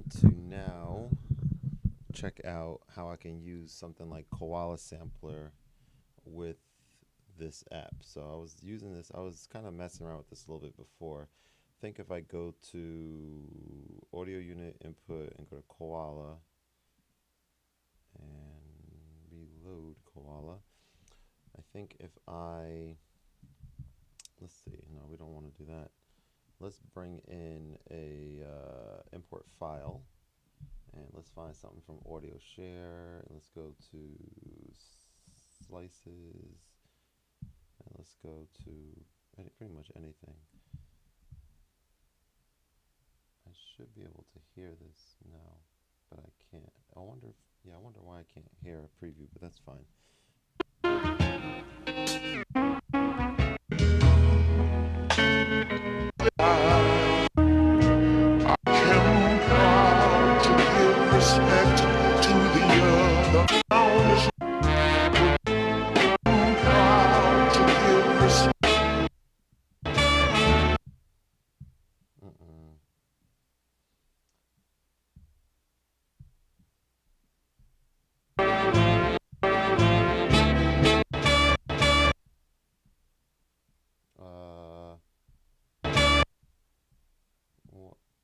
want to now check out how I can use something like Koala Sampler with this app. So I was using this, I was kind of messing around with this a little bit before. I think if I go to audio unit input and go to Koala and reload Koala, I think if I, let's see, no, we don't want to do that. Let's bring in a import file, and let's find something from audio share, and let's go to slices, and let's go to pretty much anything. I should be able to hear this now, but I can't. I wonder if, yeah, I wonder why I can't hear a preview, but that's fine.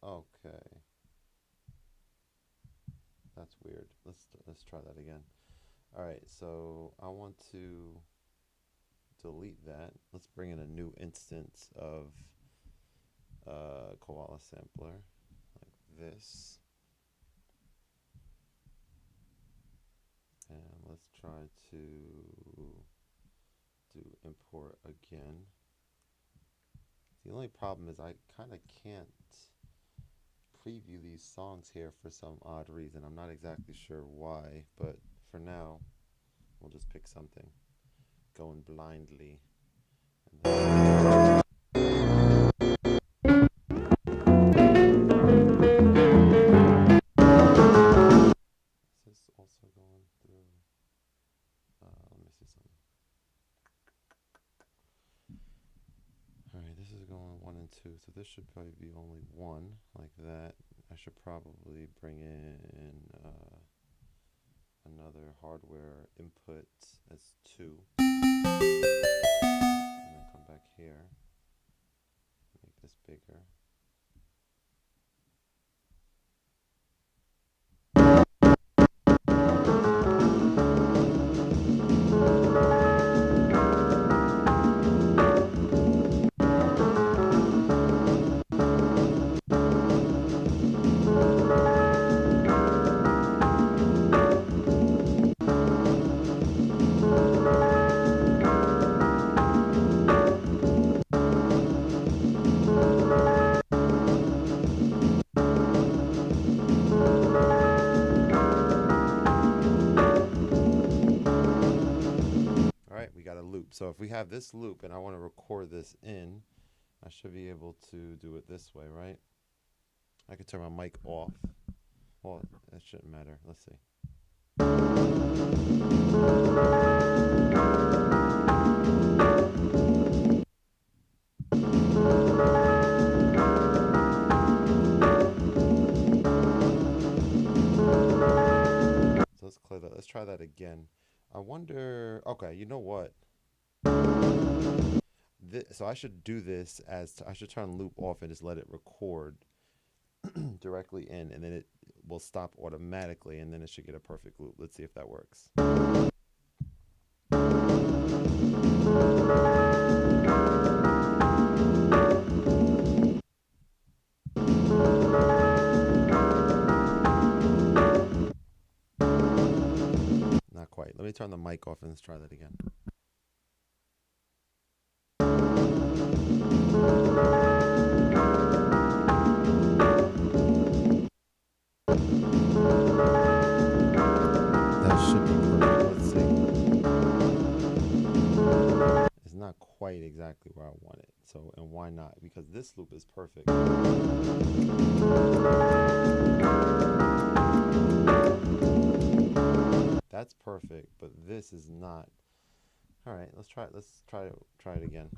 Okay. That's weird. Let's try that again. All right, so I want to delete that. Let's bring in a new instance of Koala Sampler, like this. And let's try to do import again. The only problem is I kind of can't preview these songs here for some odd reason. I'm not exactly sure why, but for now, we'll just pick something, going blindly. Is this also going through? Let me see something. All right, this is going 1 and 2, so this should probably be only 1, like that. I should probably bring in another hardware input as 2, and then come back here, make this bigger. So if we have this loop and I want to record this in, I should be able to do it this way, right? I could turn my mic off. Well, that shouldn't matter. Let's see. So let's clear that. Let's try that again. I wonder, okay, you know what? So I should do this as, I should turn loop off and just let it record directly in, and then it will stop automatically, and then it should get a perfect loop. Let's see if that works. Not quite. Let me turn the mic off and let's try that again. Not quite exactly where I want it. So, and why not? Because this loop is perfect. That's perfect, but this is not. All right, let's try it. Let's try it again.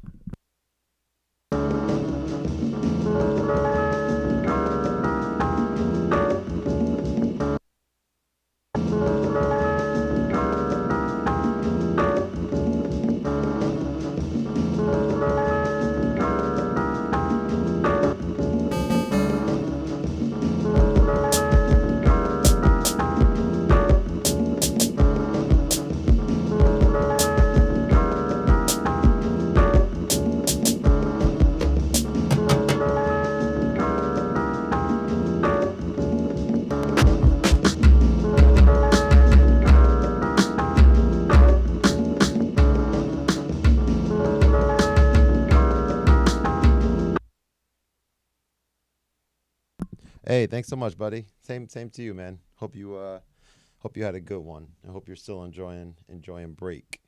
Hey, thanks so much, buddy. Same to you, man. Hope you had a good one. I hope you're still enjoying break.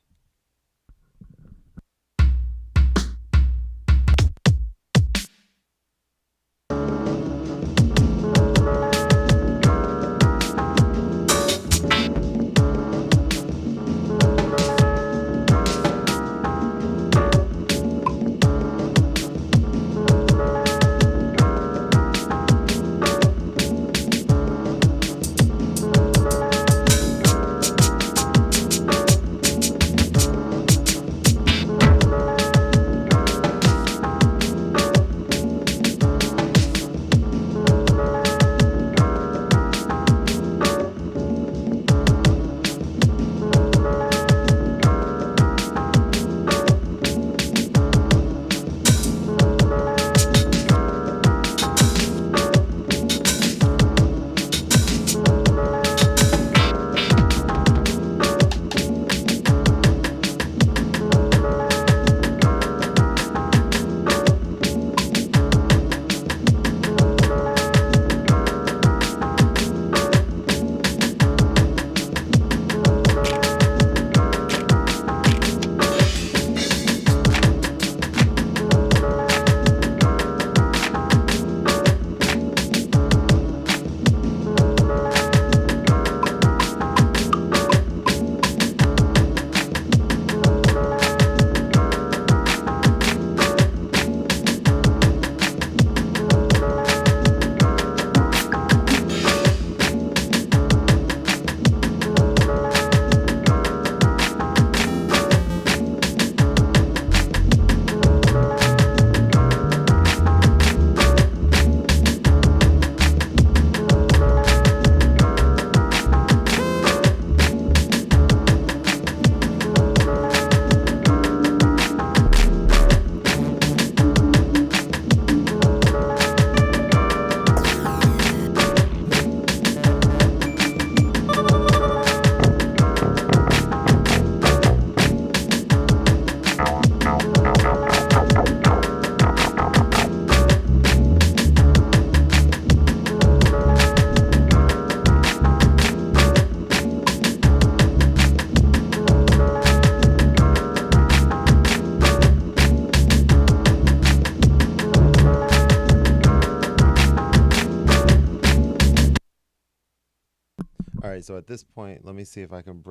All right, so at this point, let me see if I can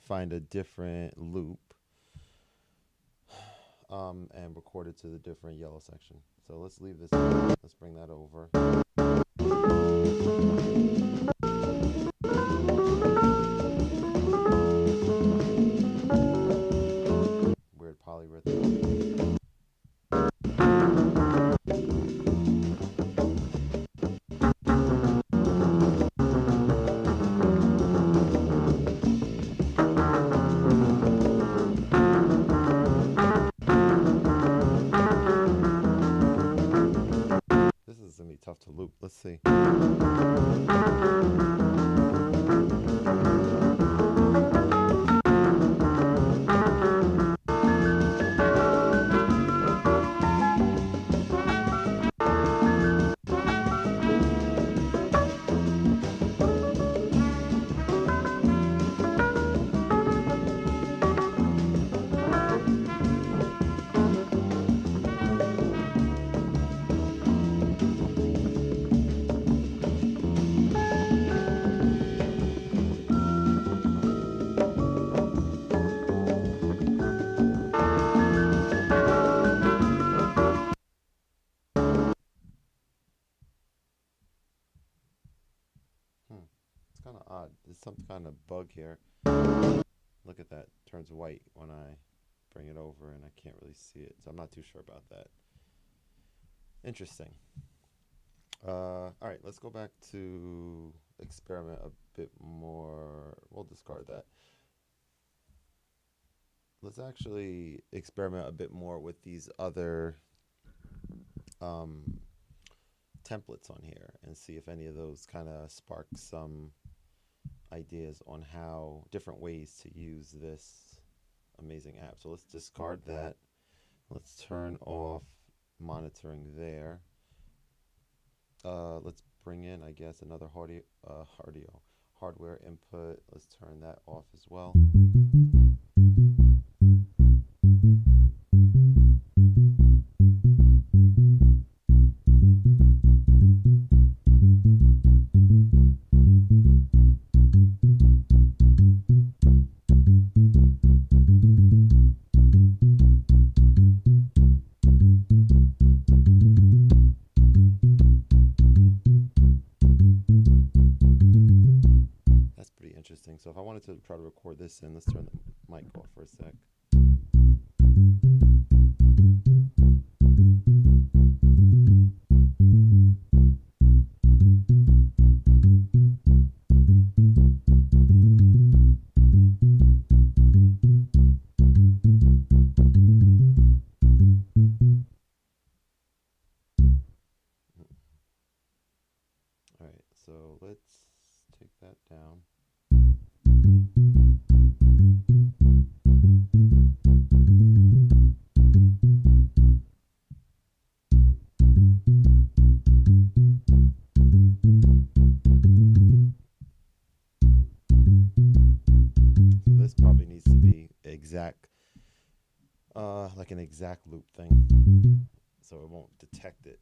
find a different loop, and record it to the different yellow section. So let's leave this. Let's bring that over. Weird polyrhythm. This is gonna be tough to loop. Let's see. It's kind of odd. There's some kind of bug here. Look at that. It turns white when I bring it over, and I can't really see it. So I'm not too sure about that. Interesting. All right, let's go back to experiment a bit more. We'll discard that. Let's actually experiment a bit more with these other templates on here and see if any of those kind of spark some ideas on how different ways to use this amazing app. So let's discard that. Let's turn off monitoring there. let's bring in, I guess, another hardware input. Let's turn that off as well. That's pretty interesting. So if I wanted to try to record this in, let's turn the mic off for a sec. All right, so let's take that down. So this probably needs to be exact, like an exact loop thing, so it won't detect it.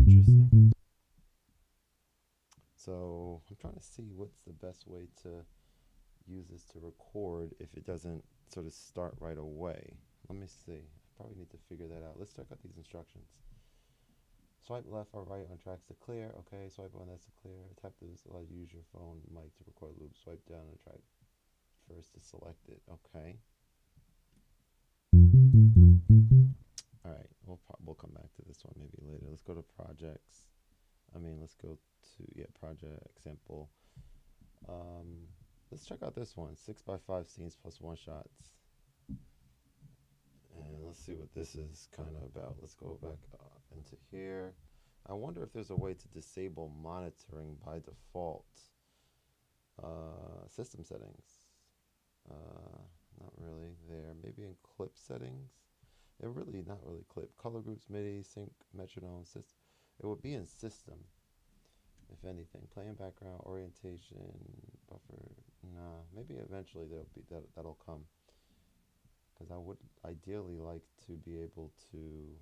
Interesting. So I'm trying to see what's the best way to use this to record if it doesn't sort of start right away. Let me see. I probably need to figure that out. Let's check out these instructions. Swipe left or right on tracks to clear. Okay, swipe on that's to clear. Tap this allows you to use your phone mic to record loop. Swipe down on the track first to select it. Okay. All right, we'll come back to this one maybe later. Let's go to projects. Let's go to project sample. Let's check out this one, 6x5 scenes plus one shots. And let's see what this is kind of about. Let's go back into here. I wonder if there's a way to disable monitoring by default. System settings. Not really there. Maybe in clip settings. Not really clip. Color groups, Midi, sync, metronome, system. It would be in system, if anything. Playing background, orientation, buffer. Nah, maybe eventually that'll come. Because I would ideally like to be able to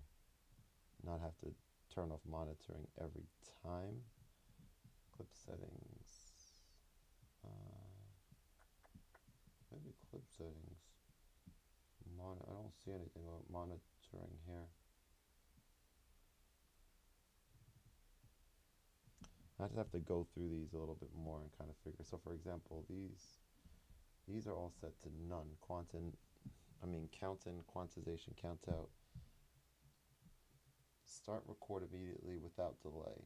not have to turn off monitoring every time. Clip settings. Maybe clip settings. I don't see anything about monitoring here. I just have to go through these a little bit more and kind of figure. So for example, these are all set to none. Count in, quantization, count out. Start record immediately without delay.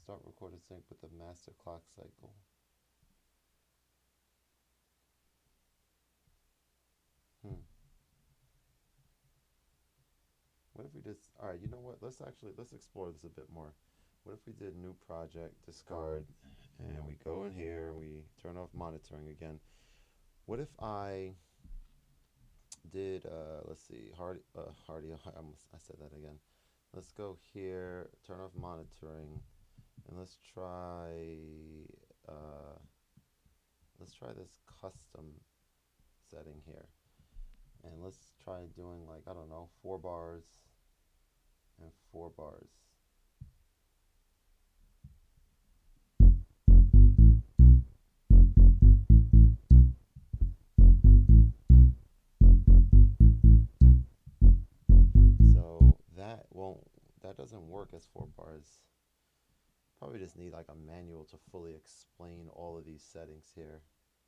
Start record and sync with the master clock cycle. What if we just, all right, you know what? Let's explore this a bit more. What if we did new project, discard, and we go in here, we turn off monitoring again. What if I did, let's see, Hardy, I said that again. Let's go here, turn off monitoring, and let's try this custom setting here. And let's try doing like, I don't know, 4 bars and 4 bars. So that doesn't work as 4 bars. Probably just need like a manual to fully explain all of these settings here,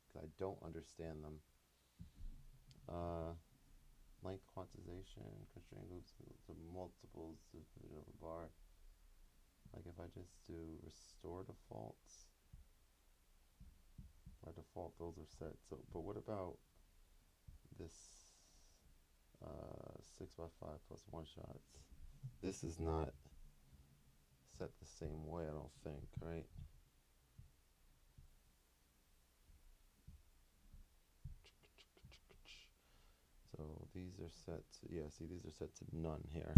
because I don't understand them. Length quantization, constraint loops to multiples of a bar. Like if I just do restore defaults, by default those are set. So, but what about this 6x5 plus one shots. This is not set the same way, I don't think, right? So these are set to, yeah, see, these are set to none here.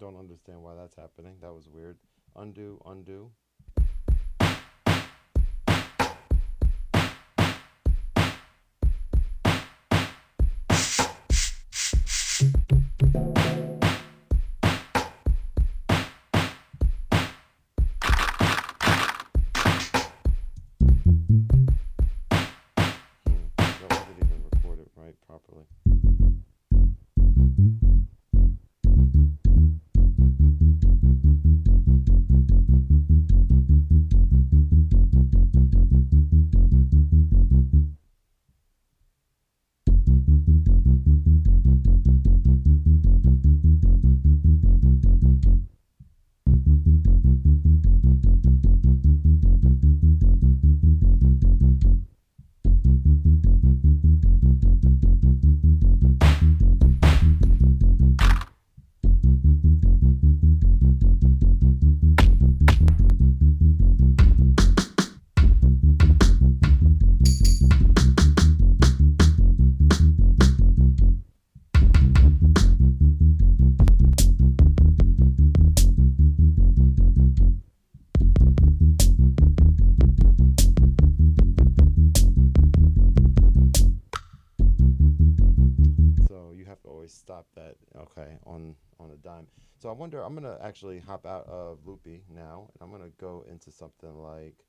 Don't understand why that's happening. That was weird. Undo, undo. That wasn't even recorded right properly. Stop that, okay, on a dime. So I wonder, I'm gonna actually hop out of Loopy now, and I'm gonna go into something like,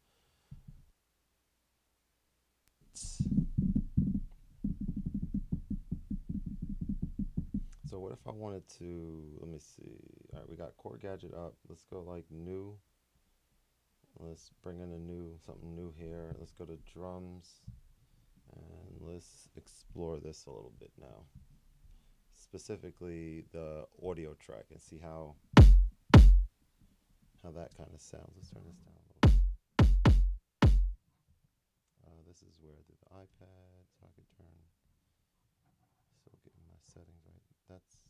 so what if I wanted to, let me see, all right, we got Korg Gadget up, let's go like new, let's bring in something new here, let's go to drums, and let's explore this a little bit now. Specifically the audio track, and see how that kind of sounds. Let's turn this down a little bit. This is where I do the iPad, so I can turn, so getting my settings right. That's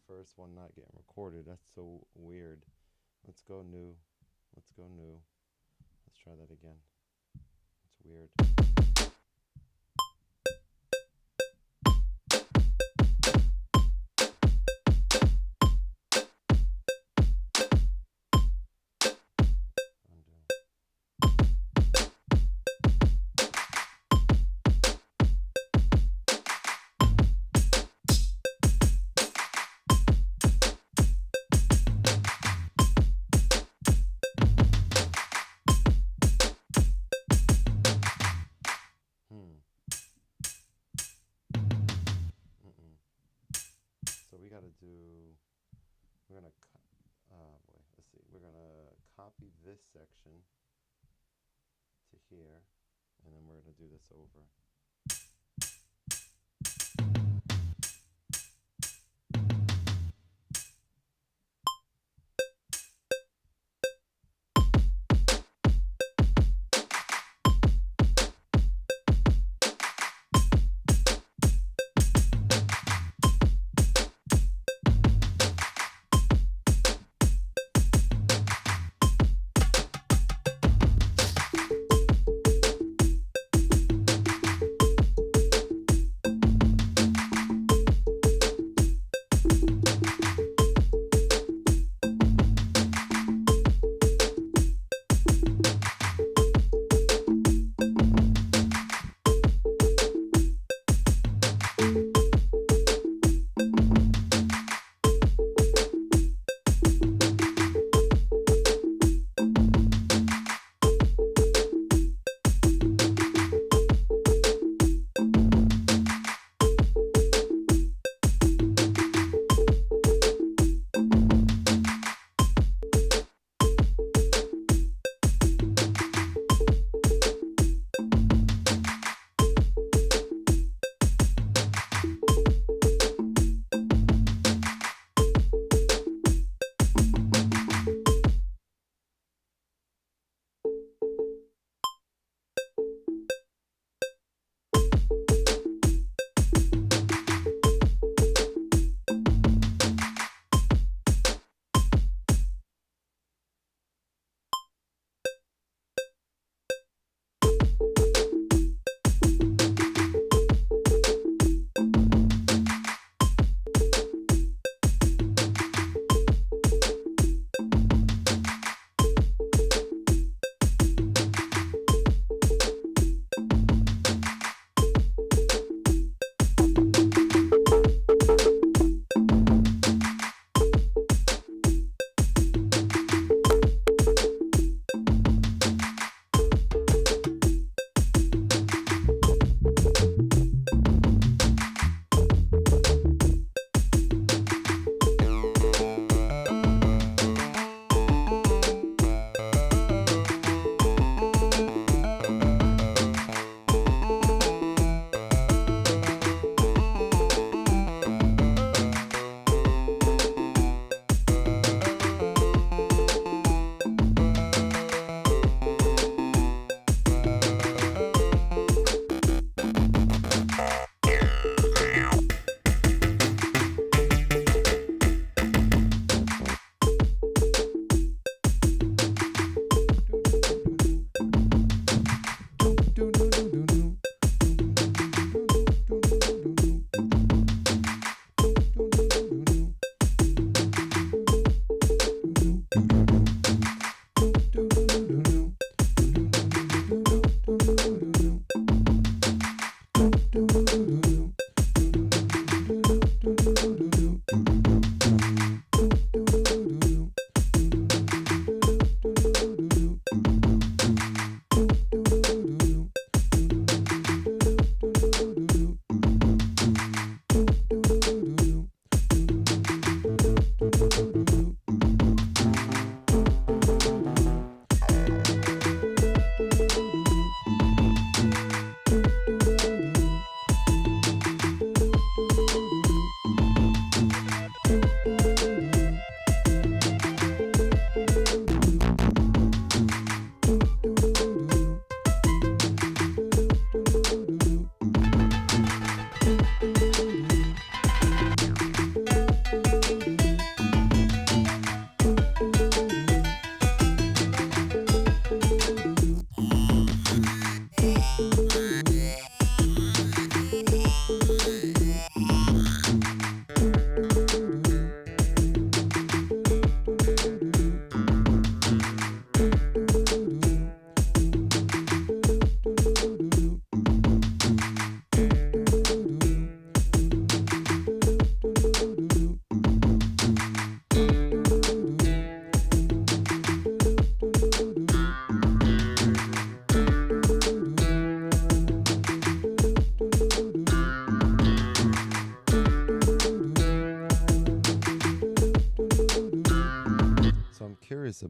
first one not getting recorded. That's so weird. Let's go new. Let's go new. Let's try that again. It's weird. do, we're gonna, let's see, we're gonna copy this section to here, and then we're gonna do this over.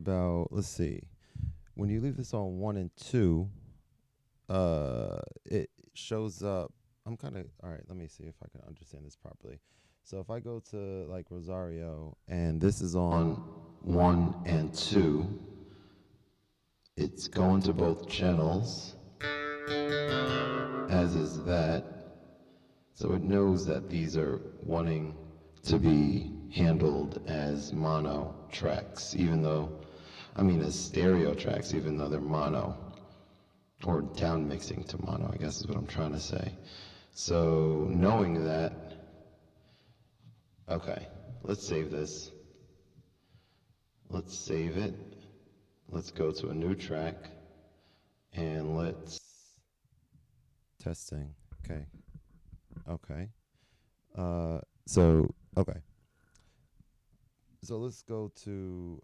about, let's see, when you leave this on 1 and 2, it shows up. I'm kind of, all right, let me see if I can understand this properly. So if I go to like Rosario and this is on 1 and 2, it's going to both channels, as is that. So it knows that these are wanting to be handled as mono tracks, even though, as stereo tracks, even though they're mono, or down mixing to mono, I guess is what I'm trying to say. So knowing that, okay, let's save this. Let's save it. Let's go to a new track, and let's, testing, okay. Okay. Okay. So let's go to,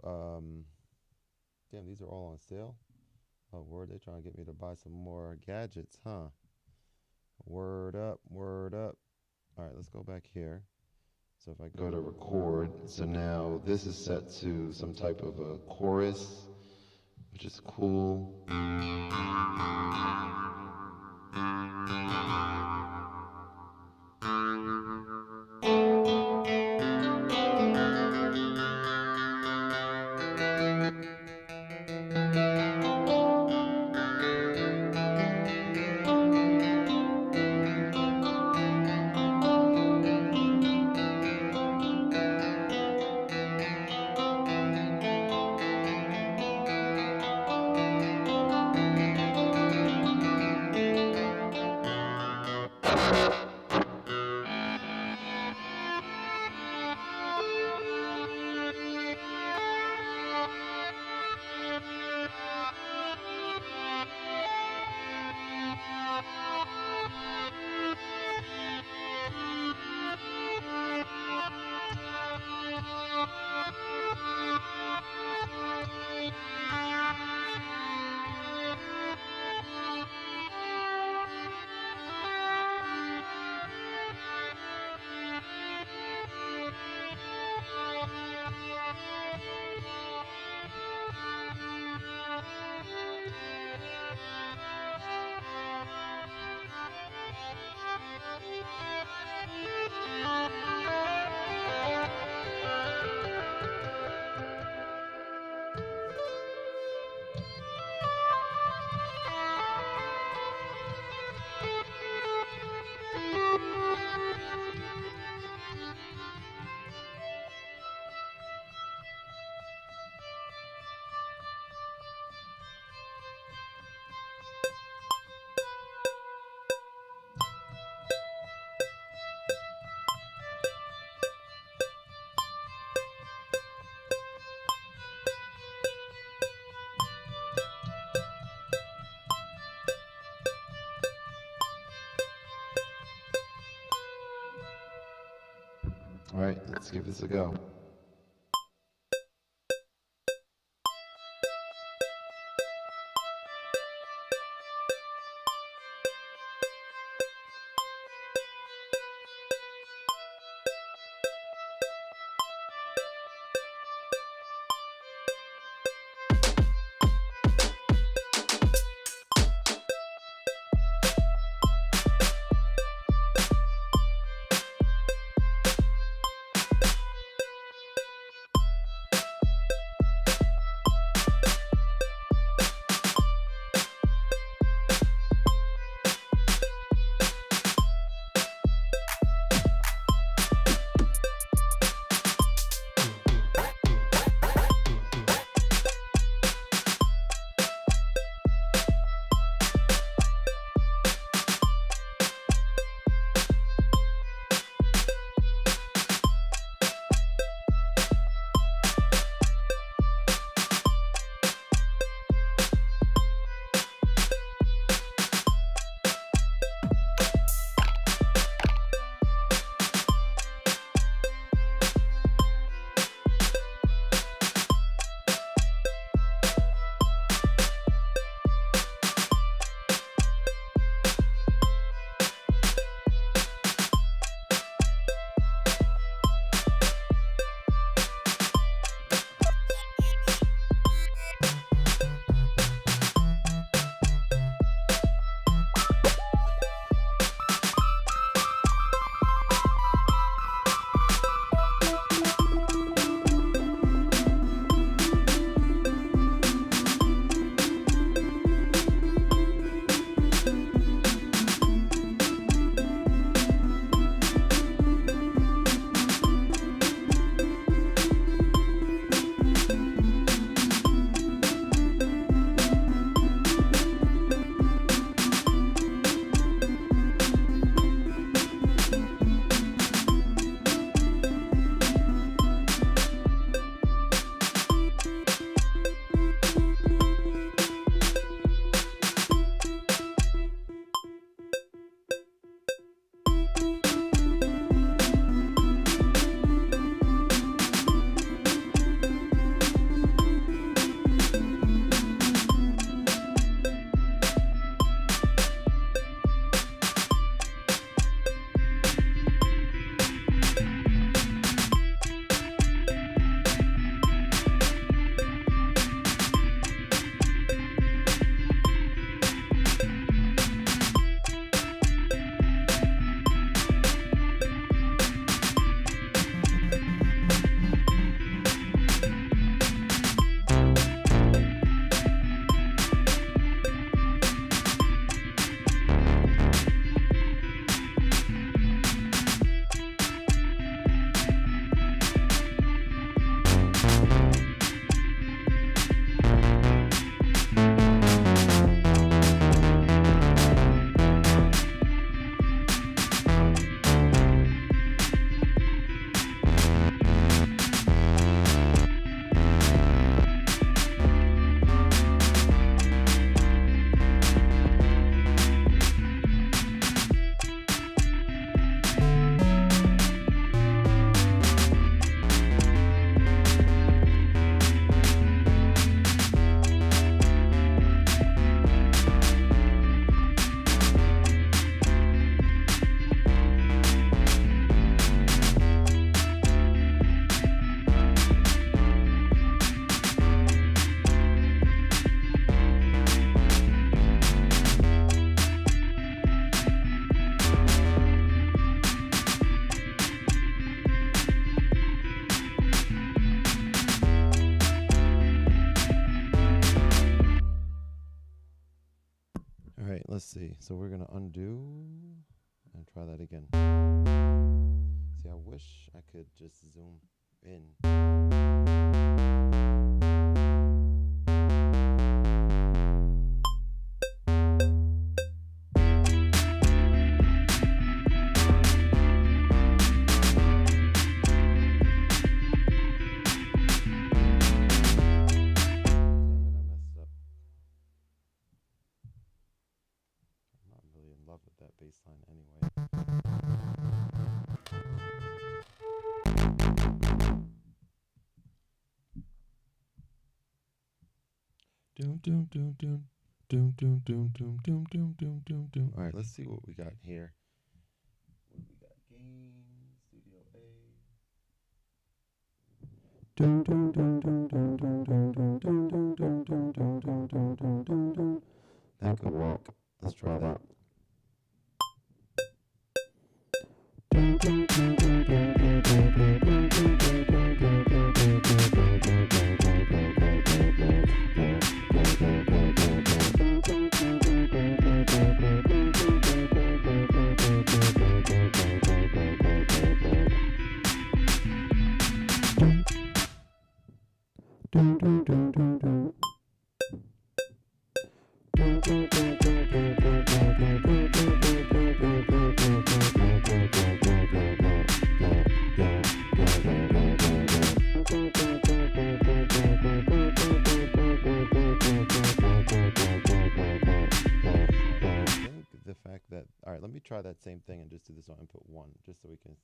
damn, these are all on sale. Oh, word, they trying to get me to buy some more gadgets, huh? Word up, word up. All right, let's go back here. So if I go to record, so now this is set to some type of a chorus, which is cool. All right, let's give this a go. right, let's see. So we're gonna undo and try that again. See, I wish I could just zoom in. Love with that bass line anyway. All right, let's see what we got here. What we got? Gain, Studio A. That could work. Let's try that. All right, let me try that same thing and just do this on input 1, just so we can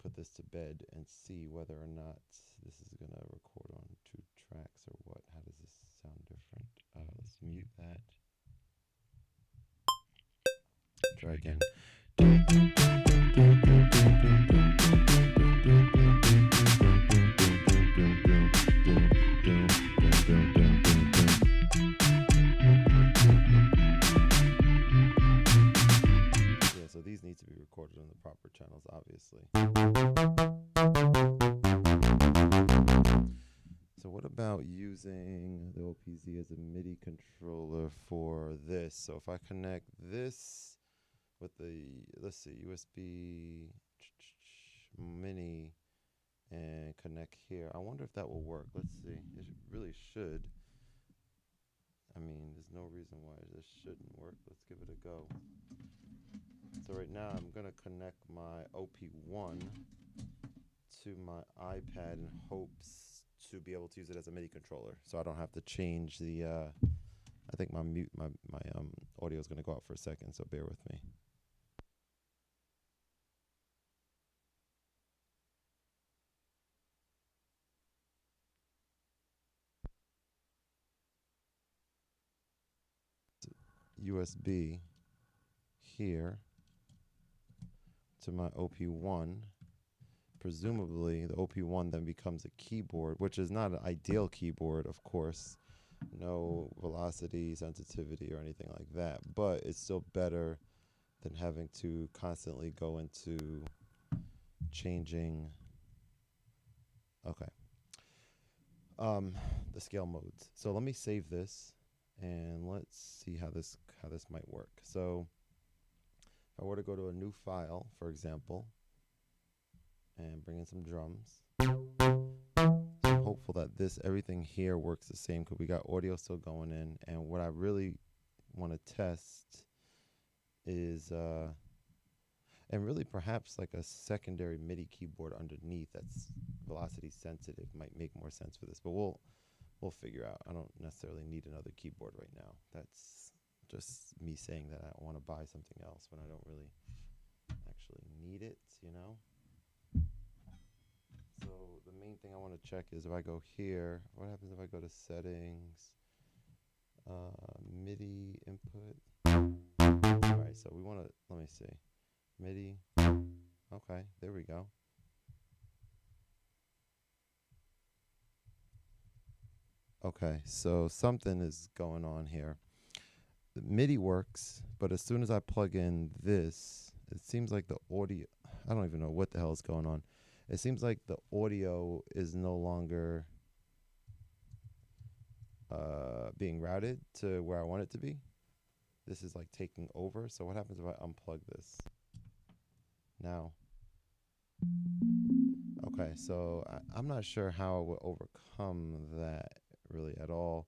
put this to bed and see whether or not this is going to record on 2 tracks or what. How does this sound different? Let's mute that. Try again. So these need to be recorded on the proper channels, obviously. So what about using the OPZ as a MIDI controller for this? So if I connect this with the, let's see, USB mini and connect here, I wonder if that will work. Let's see. It really should. I mean, there's no reason why this shouldn't work. Let's give it a go. So right now I'm going to connect my OP1 to my iPad in hopes to be able to use it as a MIDI controller. So I don't have to change the, I think my audio is going to go out for a second, so bear with me. USB here to my OP1. Presumably the OP1 then becomes a keyboard, which is not an ideal keyboard, of course. No velocity, sensitivity, or anything like that. But it's still better than having to constantly go into changing, okay, the scale modes. So let me save this and let's see how this might work. So if I were to go to a new file, for example, and bring in some drums, so I'm hopeful that everything here works the same because we got audio still going in. And what I really want to test is, and really perhaps like a secondary MIDI keyboard underneath that's velocity sensitive might make more sense for this. But we'll figure out. I don't necessarily need another keyboard right now. That's just me saying that I want to buy something else when I don't really actually need it, you know? So the main thing I want to check is if I go here, what happens if I go to settings, MIDI input? All right, so we want to, let me see, MIDI, okay, there we go. Okay, so something is going on here. The MIDI works, but as soon as I plug in this, it seems like the audio, I don't even know what the hell is going on. It seems like the audio is no longer being routed to where I want it to be. this is like taking over. So what happens if I unplug this now? Okay, so I'm not sure how I would overcome that really at all.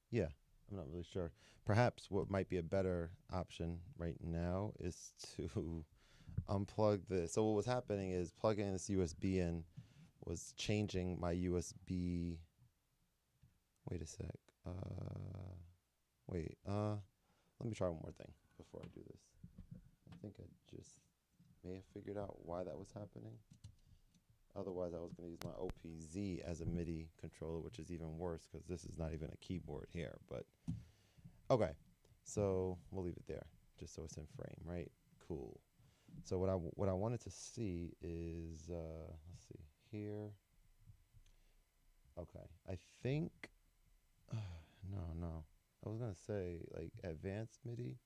Yeah, I'm not really sure. Perhaps what might be a better option right now is to unplug this. So what was happening is plugging this USB in was changing my USB. Wait a sec. Wait. Let me try one more thing before I do this. I think I just may have figured out why that was happening. Otherwise, I was going to use my OPZ as a MIDI controller, which is even worse because this is not even a keyboard here. But okay, so we'll leave it there just so it's in frame, right? Cool. So what I wanted to see is let's see here. Okay, I think no. I was gonna say like advanced MIDI,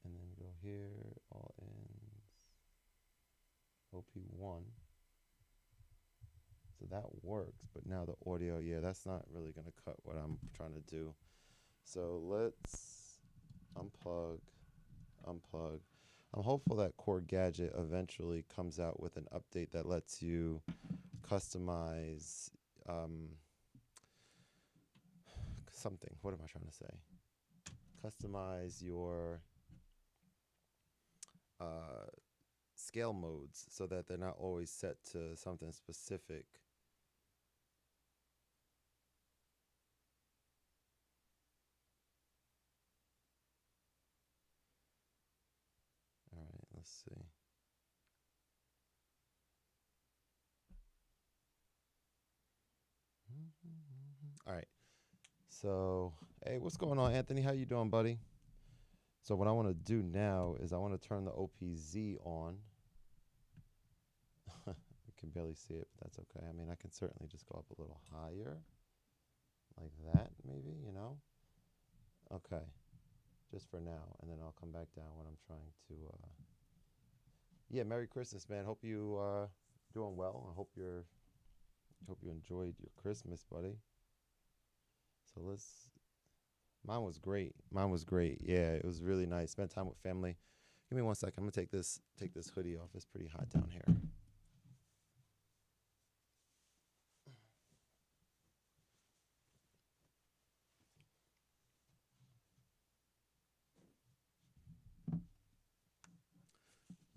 and then go here, all ends, OP1. So that works, but now the audio, yeah, that's not really gonna cut what I'm trying to do. So let's unplug. I'm hopeful that Korg Gadget eventually comes out with an update that lets you customize something. What am I trying to say? Customize your scale modes so that they're not always set to something specific. All right, let's see. All right. So, hey, what's going on, Anthony? How you doing, buddy? So what I want to do now is I want to turn the OPZ on. You can barely see it, but that's okay. I mean, I can certainly just go up a little higher, like that, maybe, you know? Okay, just for now, and then I'll come back down when I'm trying to, yeah, Merry Christmas, man. Hope you doing well. I hope you enjoyed your Christmas, buddy. So mine was great. Mine was great. Yeah, it was really nice. Spent time with family. Give me one second. I'm gonna take this hoodie off. It's pretty hot down here.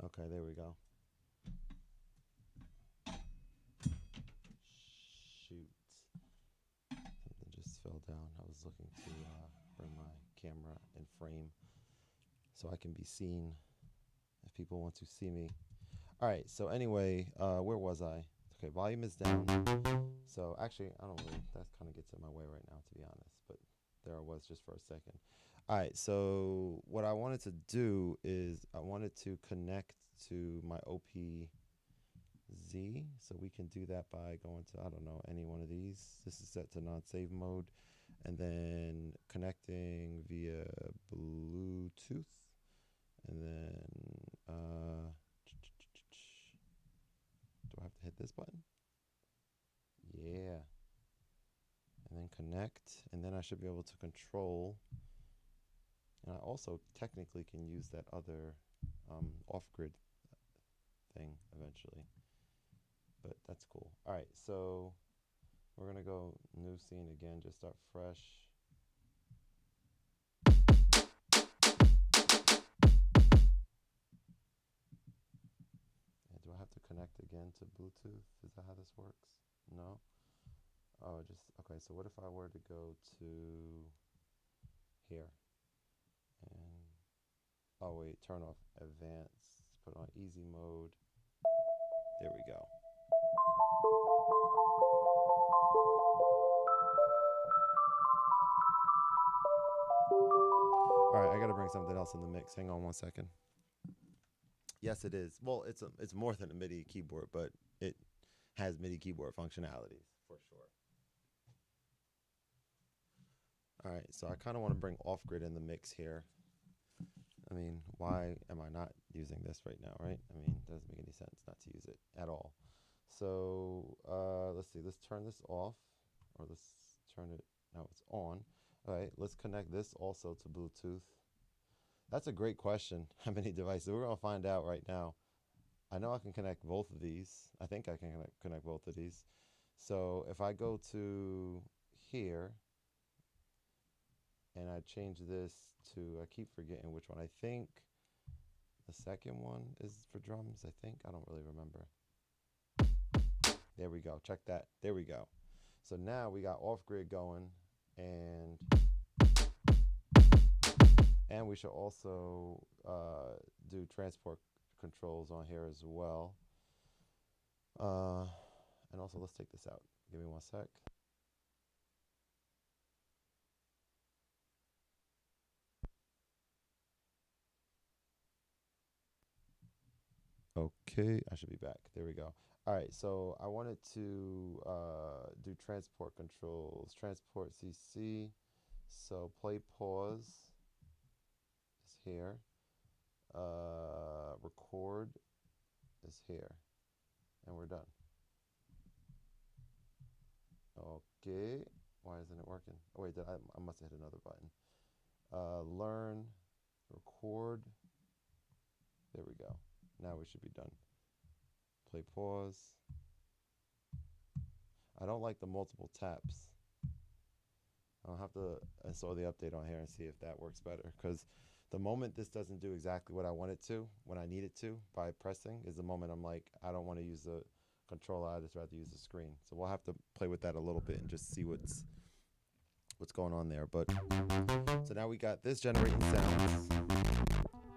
Okay, there we go. Shoot. Something just fell down. I was looking to bring my camera in frame so I can be seen if people want to see me. All right, so anyway, where was I? Okay, volume is down. So actually, I don't really, that kind of gets in my way right now, to be honest, but there I was just for a second. All right, so what I wanted to do is I wanted to connect to my OPZ. So we can do that by going to, I don't know, any one of these. This is set to non-save mode. And then connecting via Bluetooth. And then, do I have to hit this button? Yeah. And then connect. And then I should be able to control. And I also technically can use that other off-grid thing eventually. But that's cool. All right, so we're going to go new scene again, just start fresh. And do I have to connect again to Bluetooth? Is that how this works? No? Oh, just, okay, so what if I were to go to here? And, oh wait, turn off advanced, put on easy mode. There we go. All right, I gotta bring something else in the mix. Hang on one second. Yes, it is. Well, it's more than a MIDI keyboard, but it has MIDI keyboard functionalities for sure. All right, so I kind of want to bring off-grid in the mix here. I mean, why am I not using this right now, right? I mean, it doesn't make any sense not to use it at all. So let's see, let's turn this off, or let's turn it, now it's on. All right, let's connect this also to Bluetooth. That's a great question. How many devices? We're gonna find out right now. I know I can connect both of these. I think I can connect both of these. So if I go to here and I change this to, I keep forgetting which one. I think the second one is for drums, I think. I don't really remember. There we go. Check that. There we go. So now we got off grid going, and we should also do transport controls on here as well. And also, let's take this out. Give me 1 sec. Okay, I should be back. There we go. All right, so I wanted to do transport controls, transport CC. So play pause is here. Record is here. And we're done. Okay, why isn't it working? Oh wait, I must have hit another button. Learn, record. There we go. Now we should be done. Play pause. I don't like the multiple taps. I'll have to install the update on here and see if that works better, because the moment this doesn't do exactly what I want it to, when I need it to, by pressing, is the moment I'm like, I don't want to use the controller, I'd just rather use the screen. So we'll have to play with that a little bit and just see what's going on there. But so now we got this generating sounds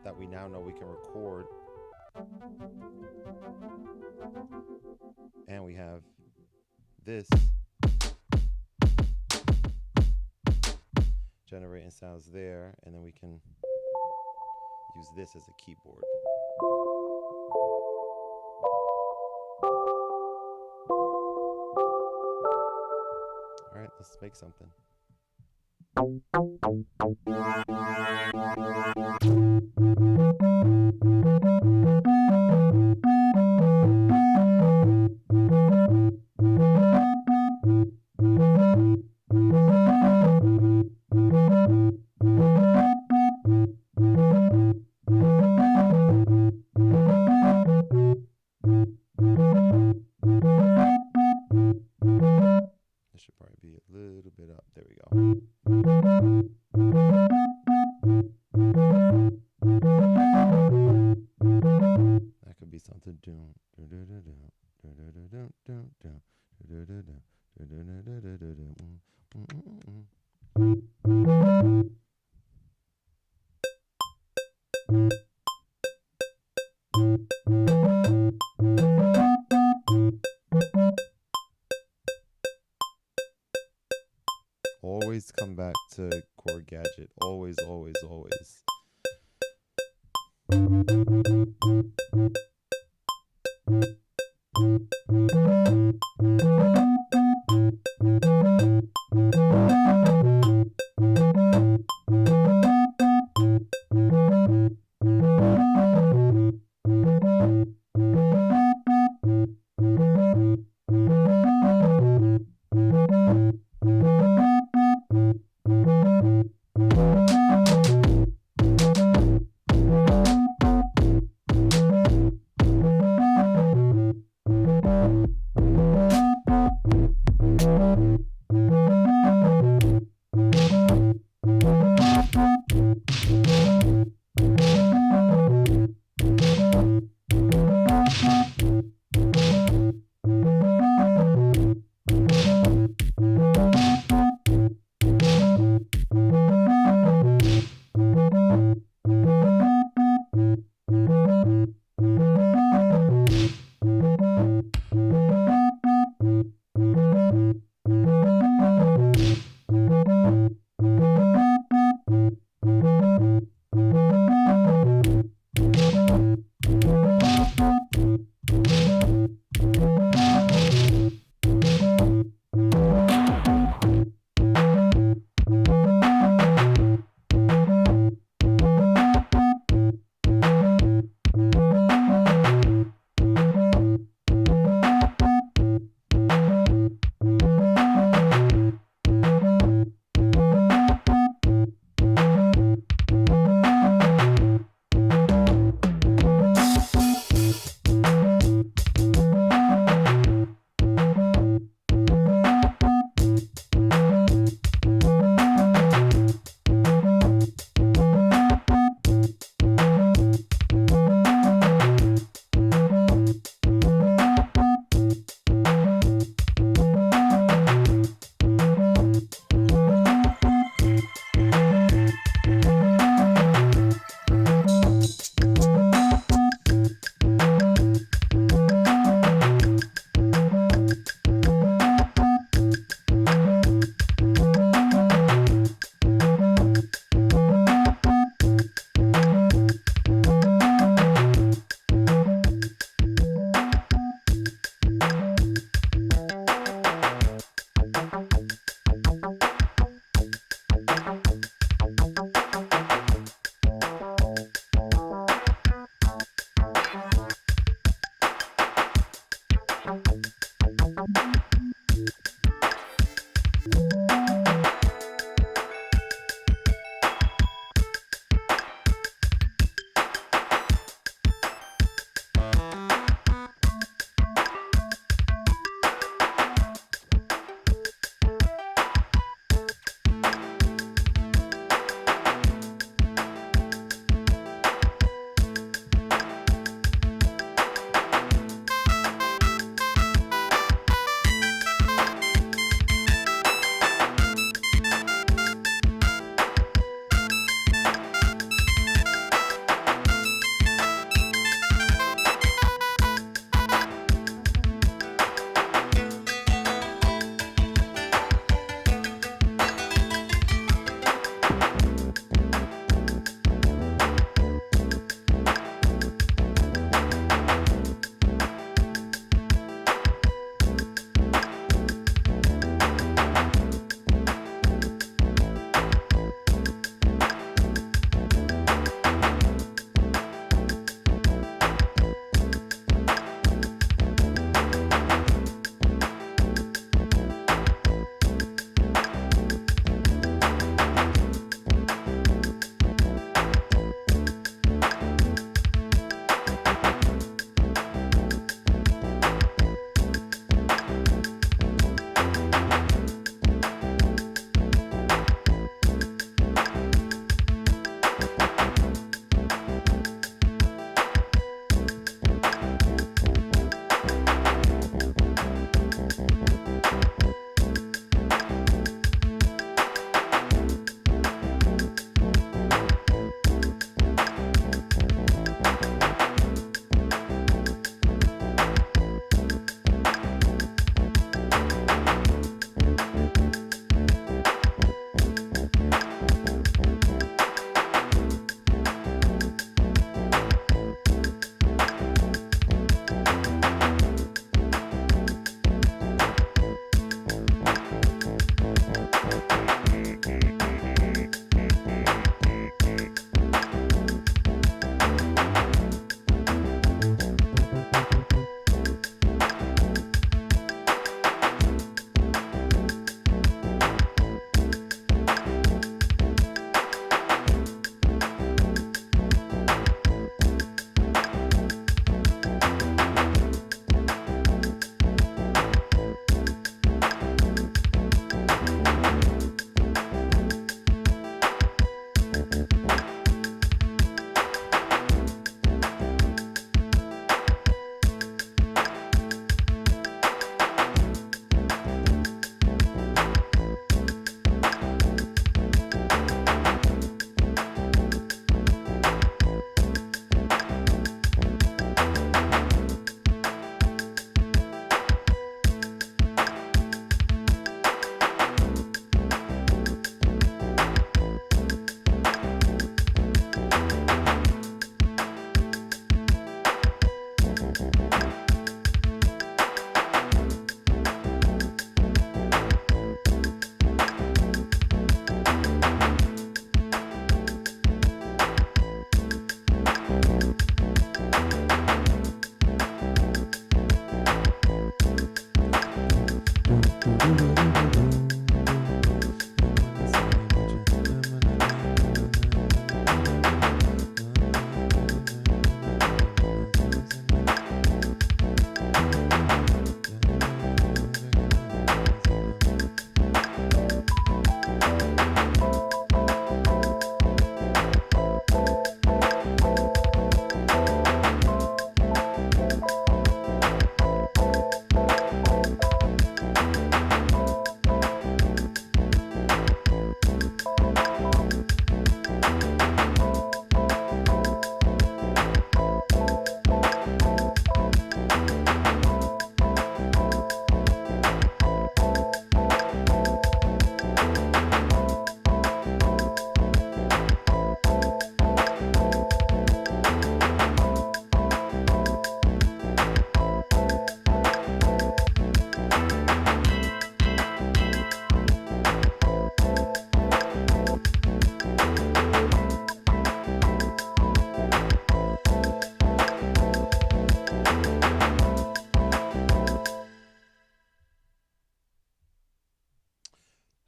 that we now know we can record, and we have this generating sounds there, and then we can use this as a keyboard. All right, let's make something. This should probably be a little bit up. There we go. That could be something. Always come back to Korg Gadget. Always, always, always.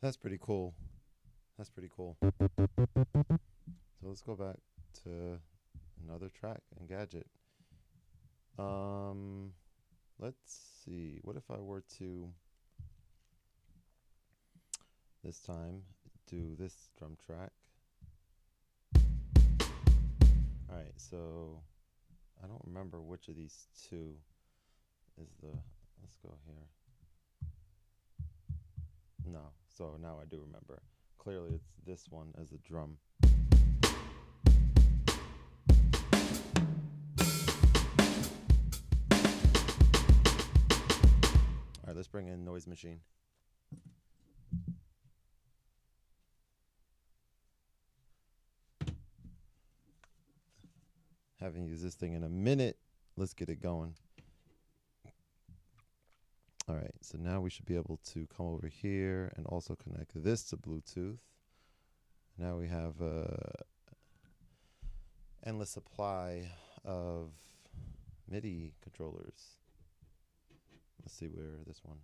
That's pretty cool. That's pretty cool. So let's go back to another track and Gadget. Let's see. What if I were to this time do this drum track? All right, so I don't remember which of these two is the, let's go here. No, so now I do remember. Clearly it's this one as a drum. All right, let's bring in Noise Machine. Haven't used this thing in a minute. Let's get it going. All right, so now we should be able to come over here and also connect this to Bluetooth. Now we have endless supply of MIDI controllers. Let's see where this one.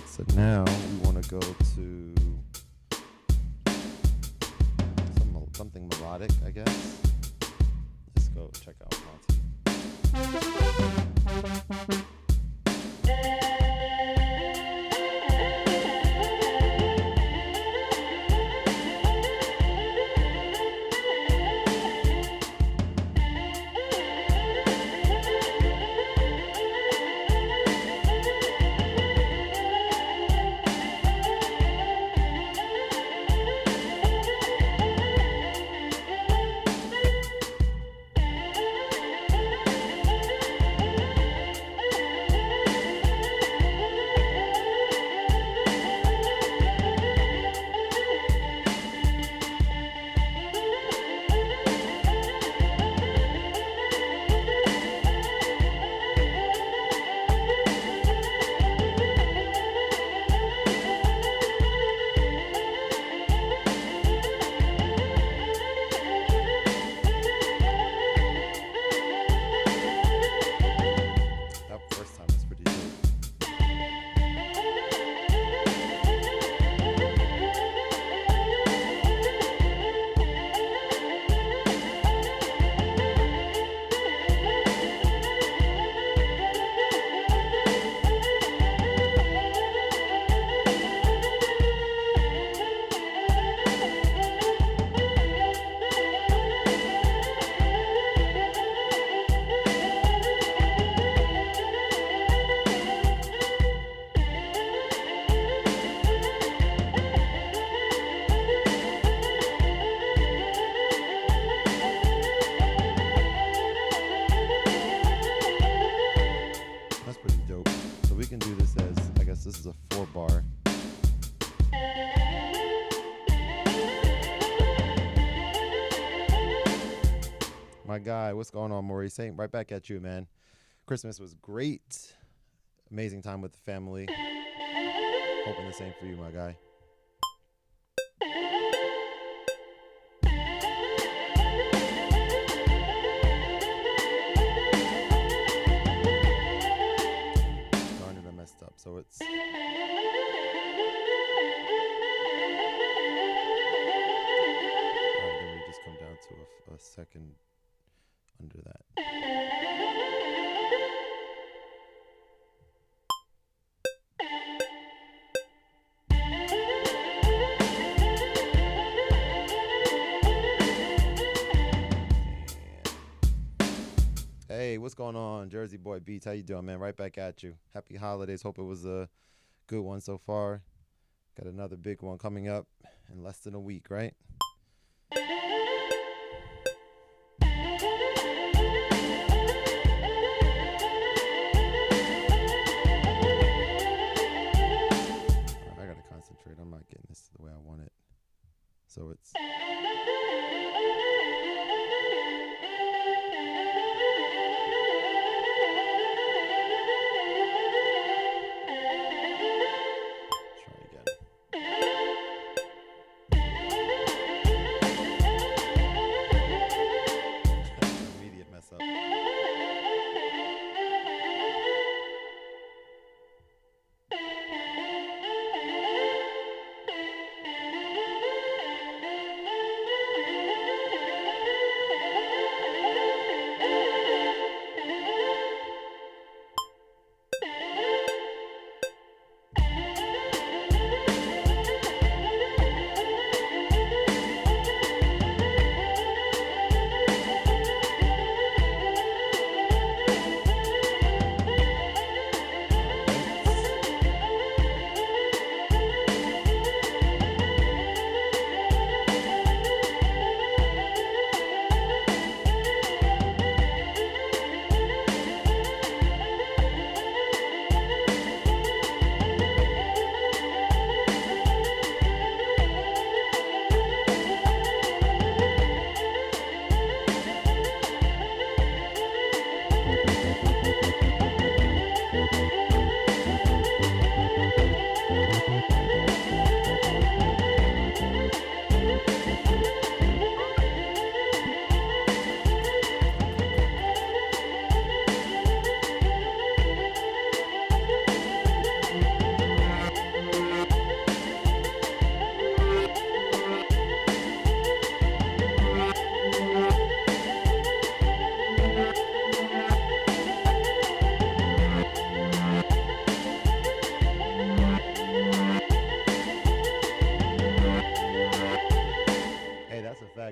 So now we want to go to something melodic, I guess. Let's go check out Monty. This is a 4-bar. My guy, what's going on, Maurice? Hey, right back at you, man. Christmas was great. Amazing time with the family. Hoping the same for you, my guy. it's. Alright, then we just come down to a second under that. Hey, what's going on, Jersey Boy Beats? How you doing, man? Right back at you. Happy holidays. Hope it was a good one so far. Got another big one coming up in less than a week, right? I gotta concentrate. I'm not getting this the way I want it. So it's.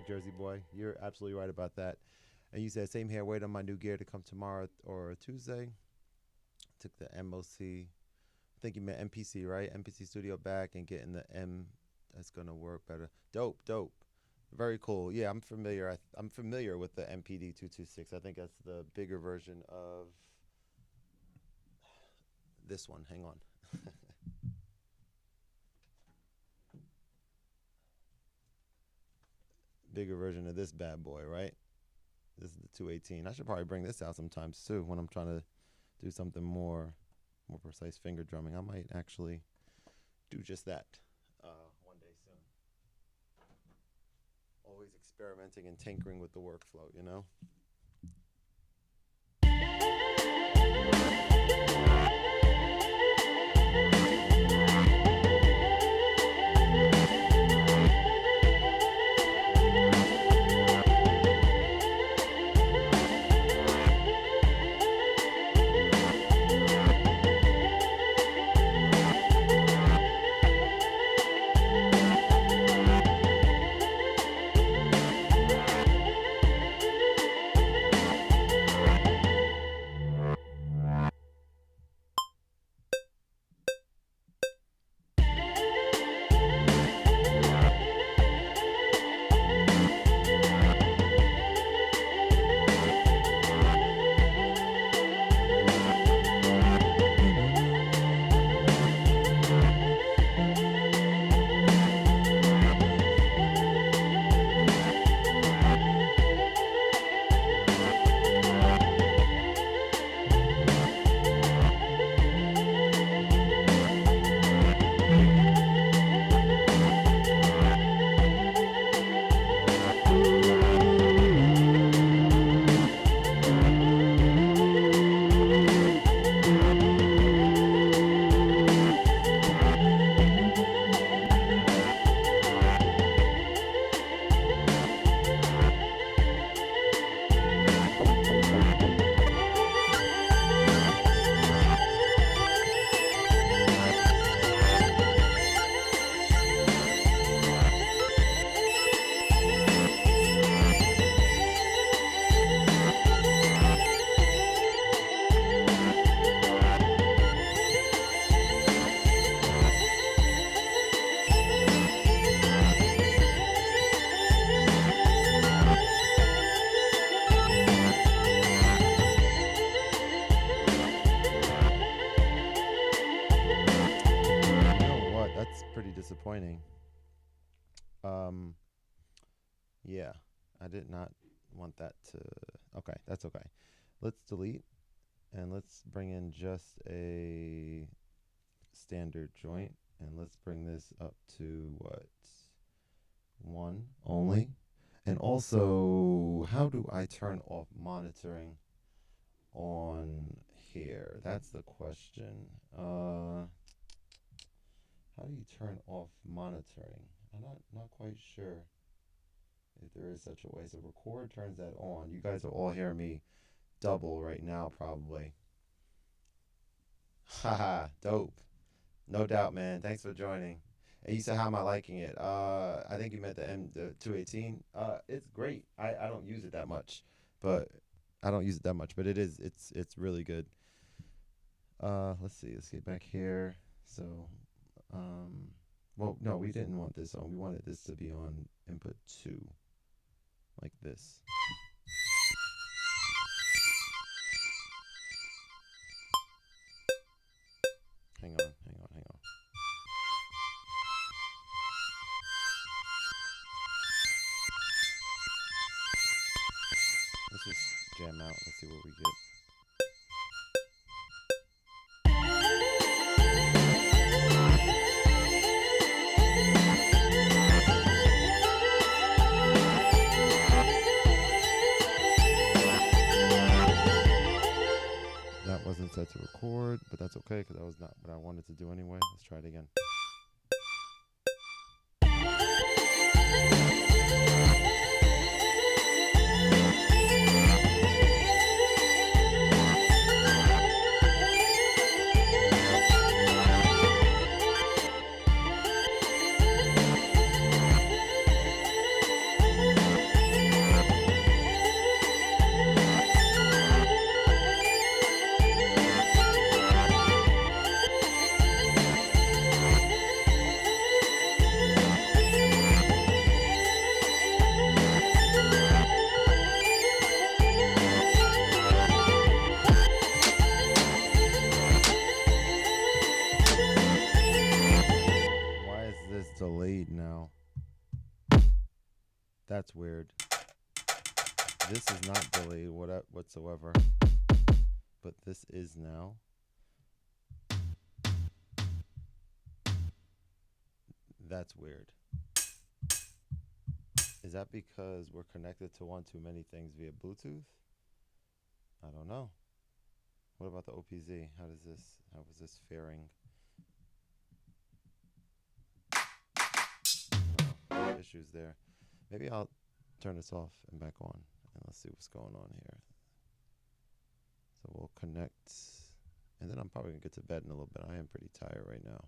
Jersey Boy, you're absolutely right about that. And you said same here, wait on my new gear to come tomorrow or Tuesday. Took the MOC, I think you meant MPC, right? MPC Studio back and getting the M. That's gonna work better. Dope. Very cool. Yeah, I'm familiar. I'm familiar with the MPD 226. I think that's the bigger version of this one. Hang on. Bigger version of this bad boy, right? This is the 218. I should probably bring this out sometimes too when I'm trying to do something more precise finger drumming. I might actually do just that one day soon. Always experimenting and tinkering with the workflow, you know? pretty disappointing. Yeah, I did not want that to. Okay, that's okay. Let's delete and let's bring in just a standard joint, and let's bring this up to what? One only. And also, how do I turn off monitoring on here? That's the question. How do you turn off monitoring? I'm not quite sure if there is such a way. So record turns that on. You guys are all hearing me double right now, probably. Haha, dope. No doubt, man. Thanks for joining. And you said, how am I liking it? I think you meant the 218. It's great. I don't use it that much, but it is it's really good. Let's see. Let's get back here. So, well, no, we didn't want this on. We wanted this to be on input 2, like this. Hang on. Let's just jam out. Let's see what we get. That wasn't set to record, but that's okay because that was not what I wanted to do anyway. Let's try it again. Delayed now. That's weird. This is not delayed whatsoever, but this is now. That's weird. Is that because we're connected to one too many things via Bluetooth? I don't know. What about the OPZ? How was this faring? Issues there. Maybe I'll turn this off and back on, and let's see what's going on here. So we'll connect, and then I'm probably gonna get to bed in a little bit. I am pretty tired right now.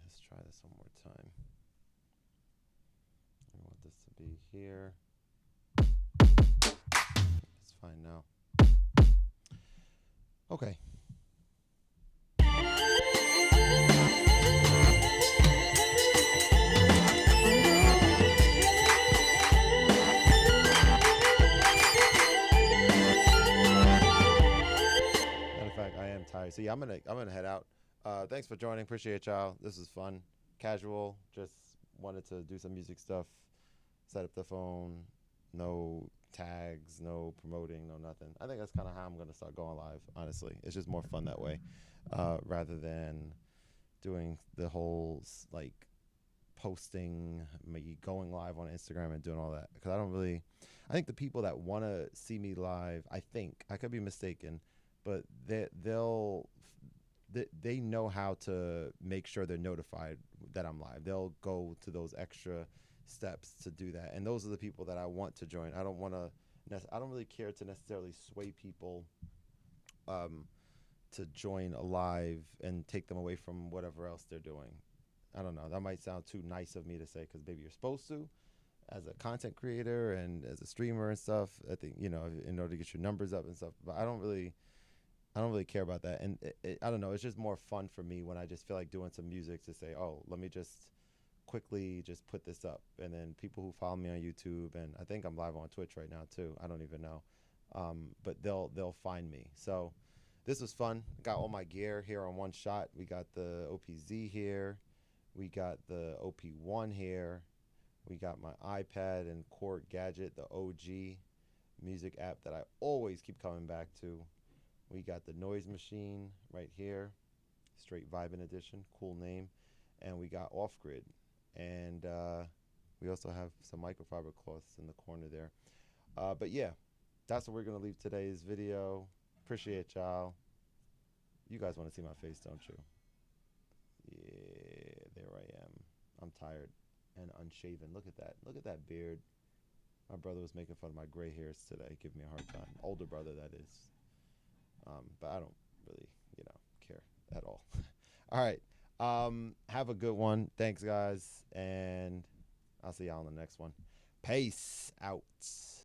Let's try this one more time. I want this to be here. It's fine now. Okay. Tired. So yeah, I'm gonna head out. Thanks for joining. Appreciate y'all. This was fun, casual. Just wanted to do some music stuff. Set up the phone. No tags. No promoting. No nothing. I think that's kind of how I'm gonna start going live. Honestly, it's just more fun that way, rather than doing the whole like posting, maybe going live on Instagram and doing all that. Because I think the people that want to see me live, I could be mistaken, but they know how to make sure they're notified that I'm live. They'll go to those extra steps to do that, and those are the people that I want to join. I don't really care to necessarily sway people to join a live and take them away from whatever else they're doing. I don't know. That might sound too nice of me to say, because maybe you're supposed to, as a content creator and as a streamer and stuff. I think, in order to get your numbers up and stuff. But I don't really care about that. And I don't know. It's just more fun for me when I just feel like doing some music to say, oh, let me just quickly just put this up. And then people who follow me on YouTube, and I think I'm live on Twitch right now too. I don't even know. But they'll find me. So this was fun. Got all my gear here on one shot. We got the OPZ here. We got the OP1 here. We got my iPad and Korg Gadget, the OG music app that I always keep coming back to. We got the noise machine right here, straight vibing edition, cool name. And we got off grid. And we also have some microfiber cloths in the corner there. But yeah, that's what we're going to leave today's video. Appreciate y'all. You guys want to see my face, don't you? Yeah, there I am. I'm tired and unshaven. Look at that. Look at that beard. My brother was making fun of my gray hairs today, giving me a hard time. Older brother, that is. But I don't really, care at all. All right. Have a good one. Thanks, guys. And I'll see y'all on the next one. Peace out.